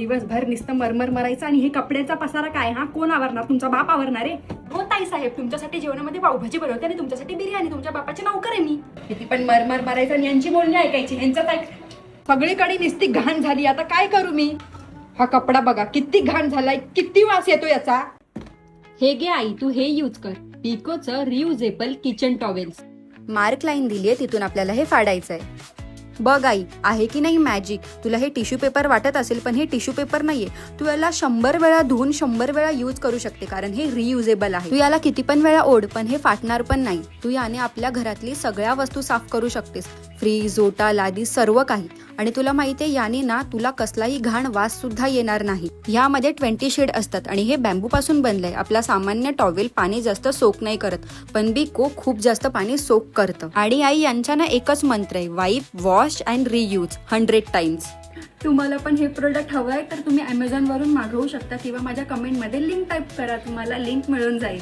दिवसभर नुसतं मरमर मरायचं आणि हे कपड्याचा पसारा काय? हा कोण आवरणार? तुमचा बाप आवरणार आहे? हो ताई साहेब, तुमच्यासाठी जेवणामध्ये पावभाजी बनवते आणि तुमच्यासाठी बिर्याणी. तुमच्या बापाची नौकर आहे मी. किती पण मरमर मरायचं आणि यांची बोलणी ऐकायची. यांचं काय? सगळीकडे नुसती घाण झाली. आता काय करू मी? हा कपडा बघा किती घाण झालाय, किती वास येतो याचा. हे घे आई, तू हे यूज कर. पिकोचं reusable kitchen towels. Mark line दिलीये, तिथून आपल्याला हे फाडायचंय. बघ आई, आहे की नाही मॅजिक. तुला हे टिश्यू पेपर वाटत असेल, पण हे टिश्यू पेपर नाहीये. तू याला 100 वेळा धुवून 100 वेळा यूज करू शकते, कारण हे रियुजेबल आहे. तू याला किती पण वेळा ओढ, पण हे फाटणार पण नाही. तू याने आपल्या घरातली सगळ्या वस्तू साफ करू शकतेस. फ्रीज, ओटा, लादी, सर्व काही. आणि तुला माहितीये, याने ना तुला कसलाही घाण वास सुद्धा येणार नाही. यामध्ये 20 शेड असतात आणि हे बॅम्बू पासून बनलंय. आपला सामान्य टॉवेल पाणी जास्त सोक नाही करत, पण बिको खूप जास्त पाणी सोक करतं. आणि आई, यांचा ना एकच मंत्र आहे, वाईप, वॉश अँड रियूज 100 टाइम्स. तुम्हाला पण हे प्रोडक्ट हवं आहे तर तुम्ही Amazon वरून मागवू शकता किंवा माझ्या कमेंटमध्ये लिंक टाईप करा, तुम्हाला लिंक मिळून जाईल.